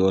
2